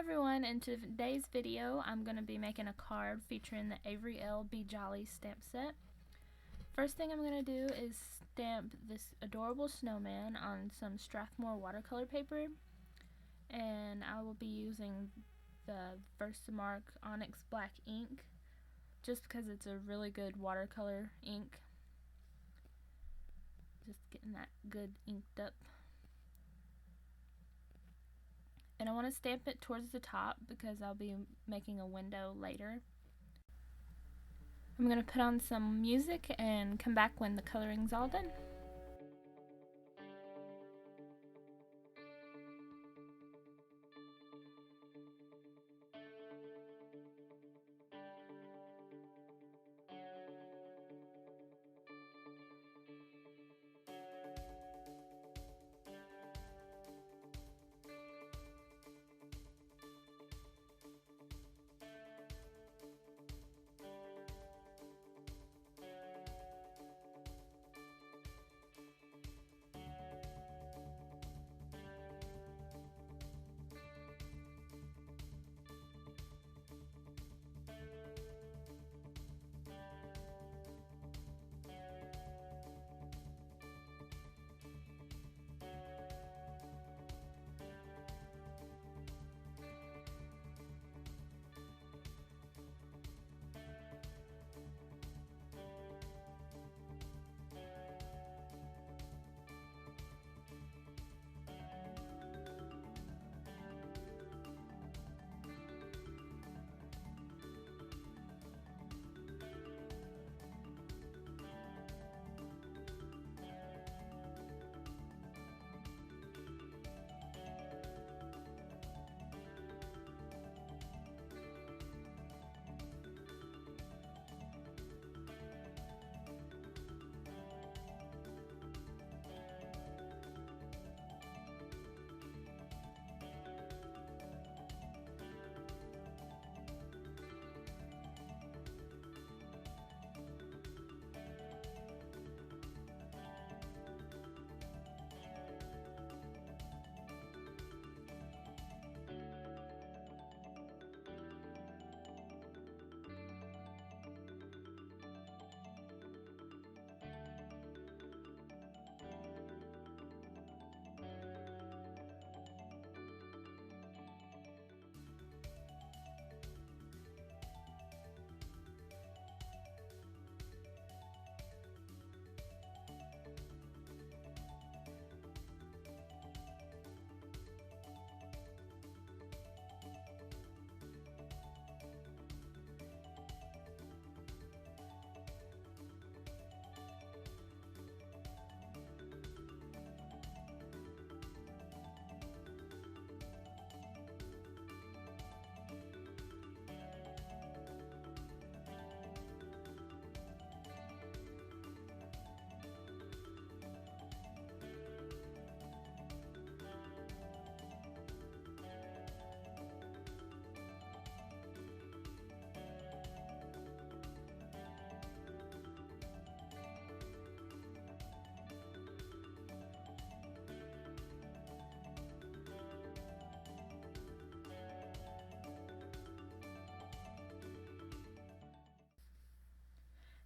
everyone, in today's video I'm going to be making a card featuring the Avery Elle Be Jolly stamp set. First thing I'm going to do is stamp this adorable snowman on some Strathmore watercolor paper, and I will be using the Versamark Onyx black ink just because it's a really good watercolor ink. Just getting that good inked up. And I want to stamp it towards the top because I'll be making a window later. I'm going to put on some music and come back when the coloring's all done.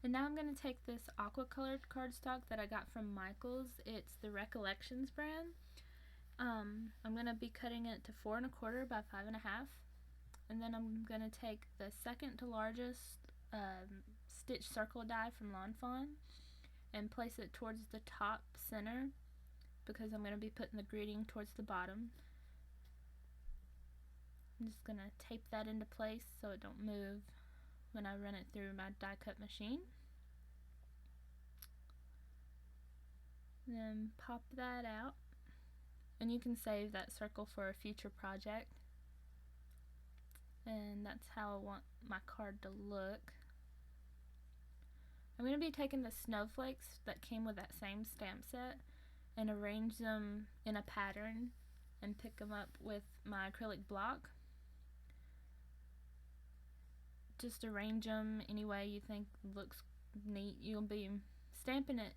And now I'm going to take this aqua colored cardstock that I got from Michael's. It's the Recollections brand. I'm going to be cutting it to 4 1/4 by 5 1/2. And then I'm going to take the second to largest stitch circle die from Fawn and place it towards the top center because I'm going to be putting the greeting towards the bottom. I'm just going to tape that into place so it don't move when I run it through my die cut machine. Then pop that out, and you can save that circle for a future project. And that's how I want my card to look. I'm going to be taking the snowflakes that came with that same stamp set and arrange them in a pattern and pick them up with my acrylic block. Just arrange them any way you think looks neat. You'll be stamping it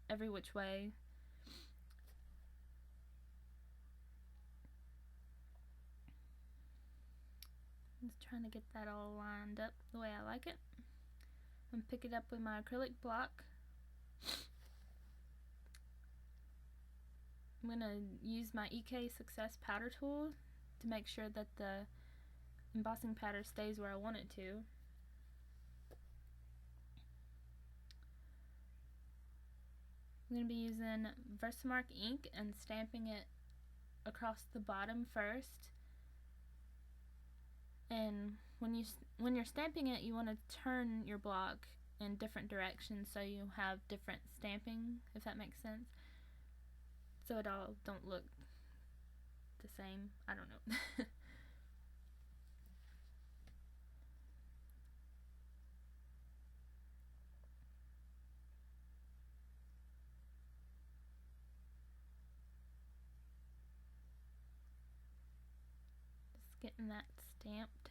every which way. Just trying to get that all lined up the way I like it. And pick it up with my acrylic block. I'm going to use my EK Success powder tool to make sure that the embossing powder stays where I want it to. I'm going to be using Versamark ink and stamping it across the bottom first. And when you're stamping it, you want to turn your block in different directions so you have different stamping, if that makes sense. So it all don't look the same. I don't know. Just getting that stamped.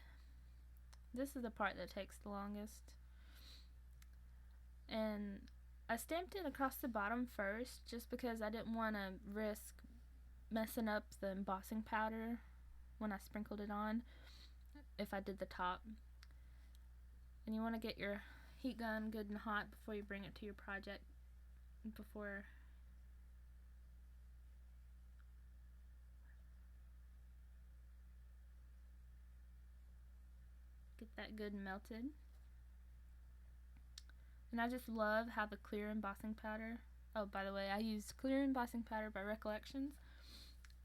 This is the part that takes the longest. And I stamped it across the bottom first just because I didn't want to risk messing up the embossing powder when I sprinkled it on if I did the top. And you want to get your heat gun good and hot before you bring it to your project, before get that good and melted. And I just love how the clear embossing powder, oh by the way, I used clear embossing powder by Recollections.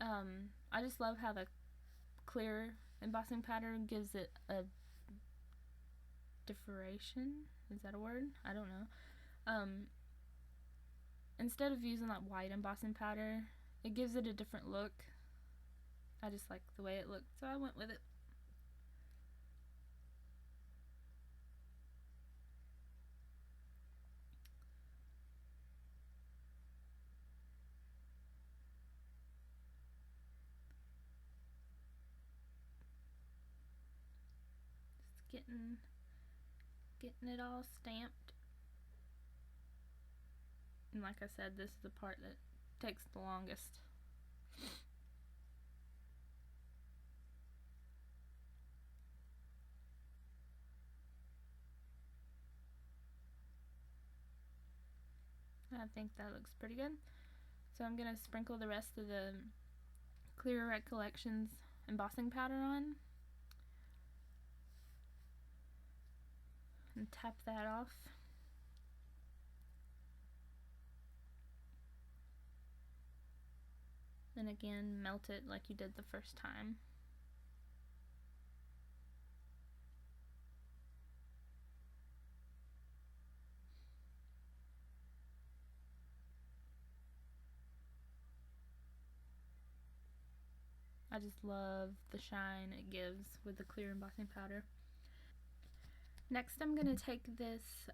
I just love how the clear embossing powder gives it a differentiation. Is that a word? I don't know. Instead of using that white embossing powder, it gives it a different look. I just like the way it looked, so I went with it. Just getting it all stamped. And like I said, this is the part that takes the longest. I think that looks pretty good. So I'm going to sprinkle the rest of the clear Recollections embossing powder on. And tap that off. And again, melt it like you did the first time. I just love the shine it gives with the clear embossing powder. Next I'm going to take this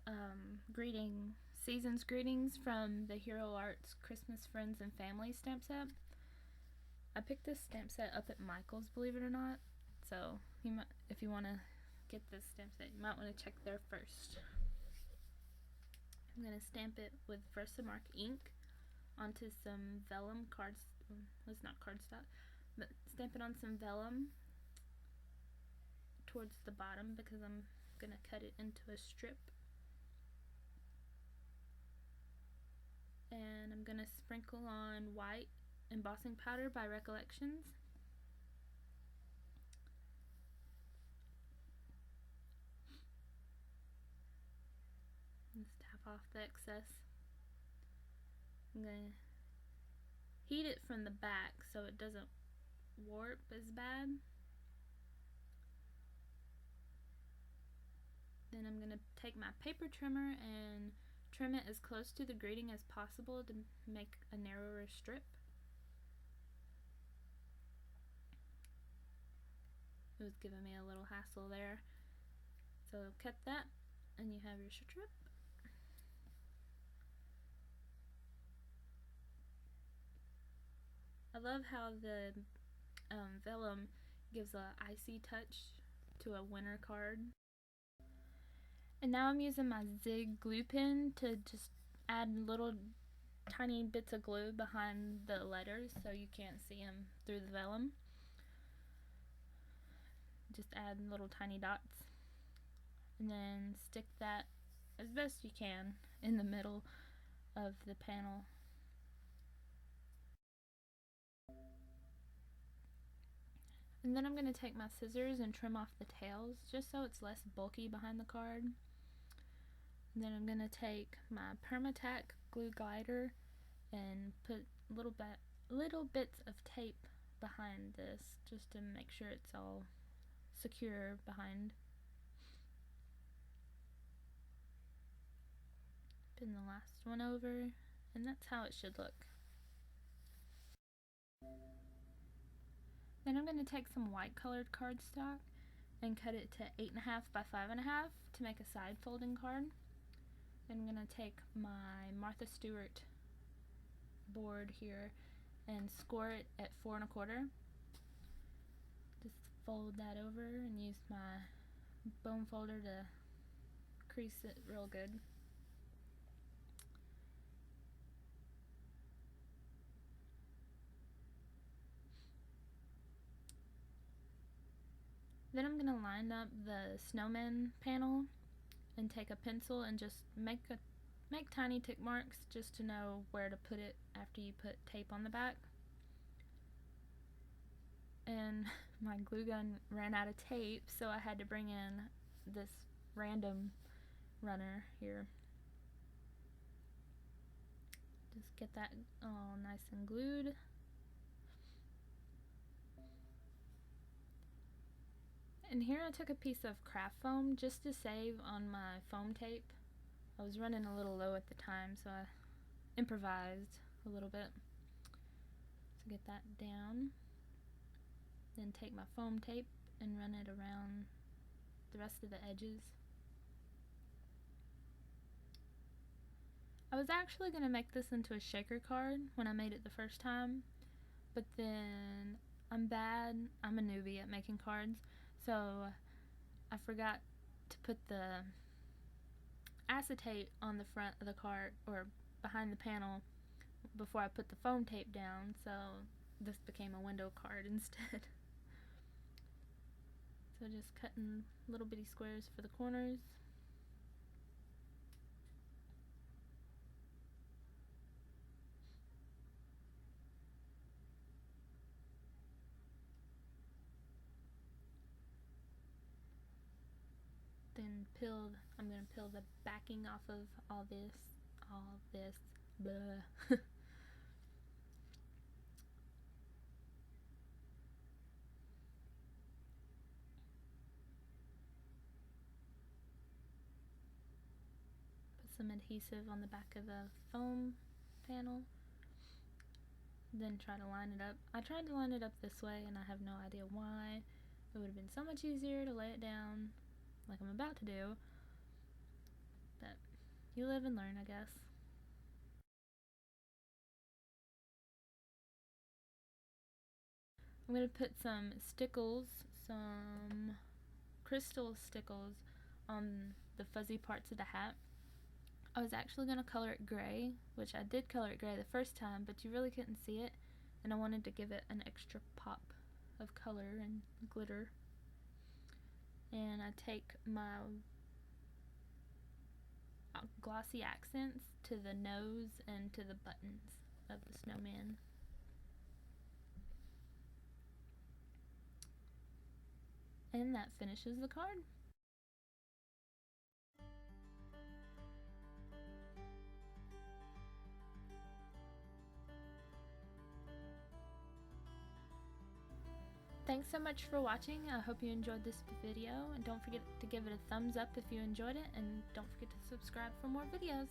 Season's Greetings from the Hero Arts Christmas Friends and Family stamp set. I picked this stamp set up at Michael's, believe it or not, so if you want to get this stamp set, you might want to check there first. I'm going to stamp it with Versamark ink onto some Vellum it's not cardstock, but stamp it on some Vellum towards the bottom because I'm going to cut it into a strip. And I'm going to sprinkle on white embossing powder by Recollections. Just tap off the excess. I'm going to heat it from the back so it doesn't warp as bad. Then I'm going to take my paper trimmer and trim it as close to the greeting as possible to make a narrower strip. It was giving me a little hassle there. So cut that and you have your strip. I love how the Vellum gives a icy touch to a winter card. And now I'm using my Zig glue pen to just add little tiny bits of glue behind the letters so you can't see them through the Vellum. just add little tiny dots, and then stick that as best you can in the middle of the panel. And then I'm going to take my scissors and trim off the tails just so it's less bulky behind the card. And then I'm going to take my PermaTac Glue Glider and put little bits of tape behind this just to make sure it's all secure behind. Pin the last one over, and that's how it should look. Then I'm going to take some white colored cardstock and cut it to 8.5 by 5.5 to make a side folding card. Then I'm going to take my Martha Stewart board here and score it at 4 1/4. Just fold that over and use my bone folder to crease it real good. Then I'm going to line up the snowman panel and take a pencil and just make tiny tick marks just to know where to put it after you put tape on the back. And my glue gun ran out of tape, so I had to bring in this random runner here. Just get that all nice and glued. And here I took a piece of craft foam just to save on my foam tape. I was running a little low at the time, so I improvised a little bit. So get that down. Then take my foam tape and run it around the rest of the edges. I was actually going to make this into a shaker card when I made it the first time, but then I'm a newbie at making cards, so I forgot to put the acetate on the front of the card or behind the panel before I put the foam tape down, so this became a window card instead. So just cutting little bitty squares for the corners. Then I'm going to peel the backing off of all this, blah. Put some adhesive on the back of the foam panel. Then try to line it up. I tried to line it up this way and I have no idea why. It would have been so much easier to lay it down like I'm about to do. But you live and learn, I guess. I'm going to put some Stickles, some crystal Stickles on the fuzzy parts of the hat. I was actually going to color it gray, which I did color it gray the first time, but you really couldn't see it, and I wanted to give it an extra pop of color and glitter. And I take my Glossy Accents to the nose and to the buttons of the snowman. And that finishes the card. Thanks so much for watching. I hope you enjoyed this video, and don't forget to give it a thumbs up if you enjoyed it, and don't forget to subscribe for more videos.